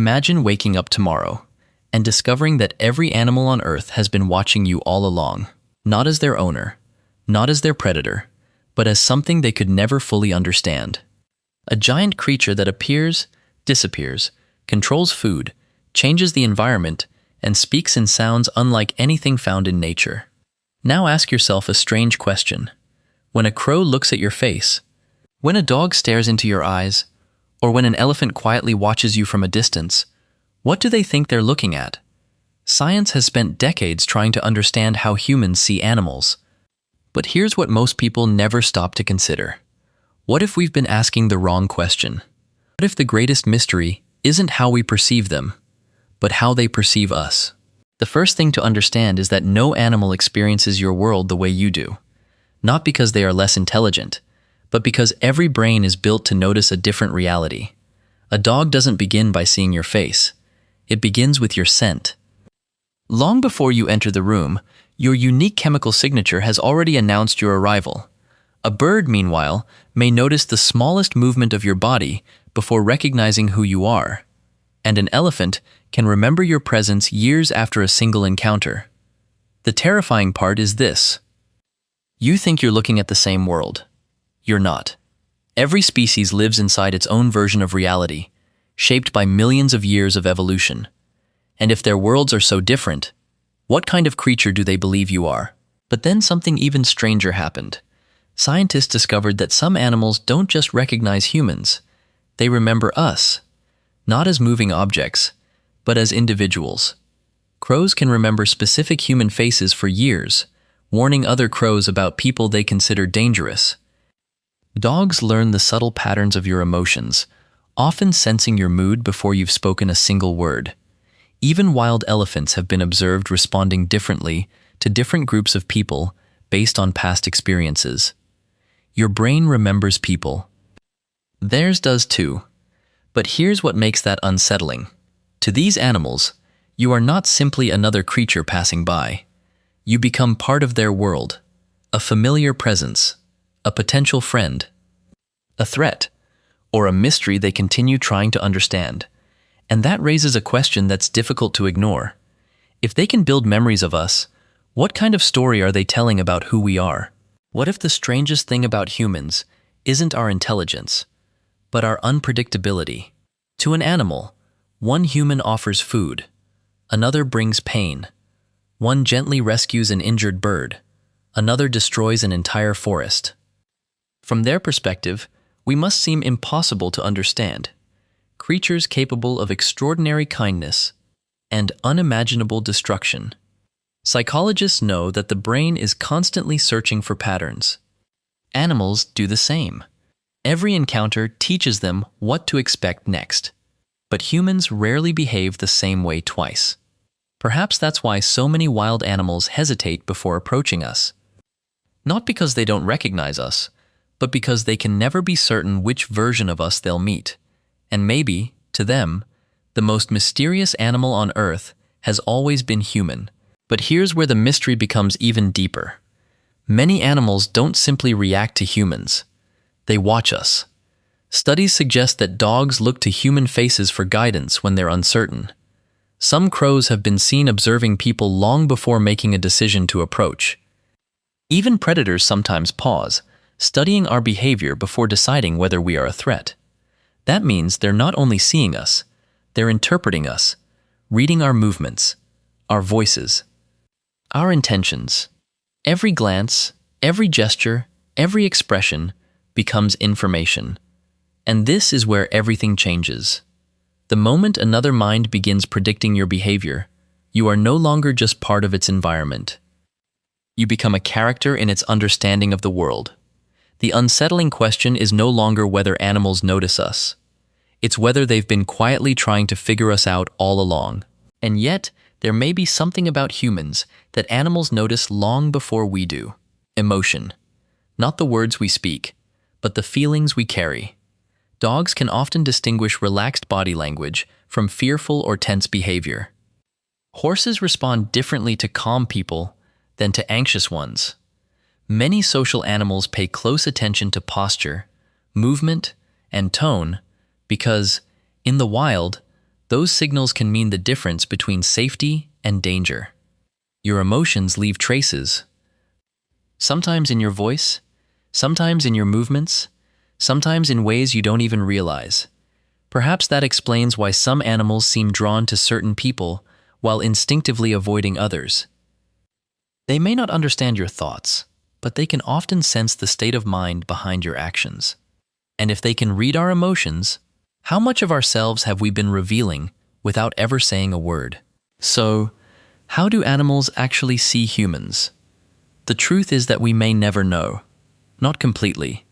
Imagine waking up tomorrow and discovering that every animal on Earth has been watching you all along, not as their owner, not as their predator, but as something they could never fully understand. A giant creature that appears, disappears, controls food, changes the environment, and speaks in sounds unlike anything found in nature. Now ask yourself a strange question. When a crow looks at your face, when a dog stares into your eyes, or when an elephant quietly watches you from a distance, what do they think they're looking at? Science has spent decades trying to understand how humans see animals. But here's what most people never stop to consider. What if we've been asking the wrong question? What if the greatest mystery isn't how we perceive them, but how they perceive us? The first thing to understand is that no animal experiences your world the way you do. Not because they are less intelligent, but because every brain is built to notice a different reality. A dog doesn't begin by seeing your face. It begins with your scent. Long before you enter the room, your unique chemical signature has already announced your arrival. A bird, meanwhile, may notice the smallest movement of your body before recognizing who you are. And an elephant can remember your presence years after a single encounter. The terrifying part is this. You think you're looking at the same world. You're not. Every species lives inside its own version of reality, shaped by millions of years of evolution. And if their worlds are so different, what kind of creature do they believe you are? But then something even stranger happened. Scientists discovered that some animals don't just recognize humans. They remember us, not as moving objects, but as individuals. Crows can remember specific human faces for years, warning other crows about people they consider dangerous. Dogs learn the subtle patterns of your emotions, often sensing your mood before you've spoken a single word. Even wild elephants have been observed responding differently to different groups of people based on past experiences. Your brain remembers people. Theirs does too. But here's what makes that unsettling. To these animals, you are not simply another creature passing by. You become part of their world, a familiar presence, a potential friend, a threat, or a mystery they continue trying to understand. And that raises a question that's difficult to ignore. If they can build memories of us, what kind of story are they telling about who we are? What if the strangest thing about humans isn't our intelligence, but our unpredictability? To an animal, one human offers food, another brings pain. One gently rescues an injured bird, another destroys an entire forest. From their perspective, we must seem impossible to understand. Creatures capable of extraordinary kindness and unimaginable destruction. Psychologists know that the brain is constantly searching for patterns. Animals do the same. Every encounter teaches them what to expect next. But humans rarely behave the same way twice. Perhaps that's why so many wild animals hesitate before approaching us. Not because they don't recognize us, but because they can never be certain which version of us they'll meet. And maybe, to them, the most mysterious animal on Earth has always been human. But here's where the mystery becomes even deeper. Many animals don't simply react to humans. They watch us. Studies suggest that dogs look to human faces for guidance when they're uncertain. Some crows have been seen observing people long before making a decision to approach. Even predators sometimes pause, studying our behavior before deciding whether we are a threat. That means they're not only seeing us, they're interpreting us, reading our movements, our voices, our intentions. Every glance, every gesture, every expression becomes information. And this is where everything changes. The moment another mind begins predicting your behavior, you are no longer just part of its environment. You become a character in its understanding of the world. The unsettling question is no longer whether animals notice us. It's whether they've been quietly trying to figure us out all along. And yet, there may be something about humans that animals notice long before we do. Emotion. Not the words we speak, but the feelings we carry. Dogs can often distinguish relaxed body language from fearful or tense behavior. Horses respond differently to calm people than to anxious ones. Many social animals pay close attention to posture, movement, and tone because, in the wild, Those signals can mean the difference between safety and danger. Your emotions leave traces, sometimes in your voice, sometimes in your movements, sometimes in ways you don't even realize. Perhaps that explains why some animals seem drawn to certain people while instinctively avoiding others. They may not understand your thoughts, but they can often sense the state of mind behind your actions. And if they can read our emotions, how much of ourselves have we been revealing without ever saying a word? So, how do animals actually see humans? The truth is that we may never know. Not completely.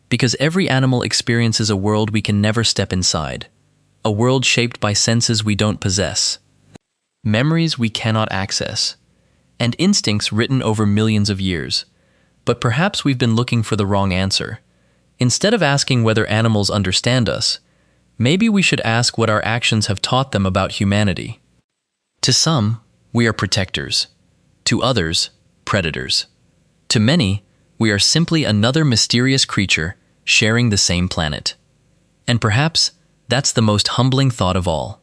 Because every animal experiences a world we can never step inside. A world shaped by senses we don't possess. Memories we cannot access. And instincts written over millions of years. But perhaps we've been looking for the wrong answer. Instead of asking whether animals understand us, maybe we should ask what our actions have taught them about humanity. To some, we are protectors. To others, predators. To many, we are simply another mysterious creature sharing the same planet. And perhaps that's the most humbling thought of all.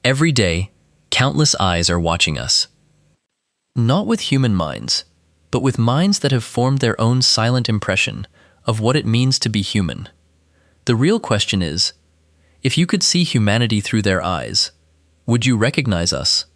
Every day, countless eyes are watching us. Not with human minds, but with minds that have formed their own silent impression of what it means to be human. The real question is, if you could see humanity through their eyes, would you recognize us?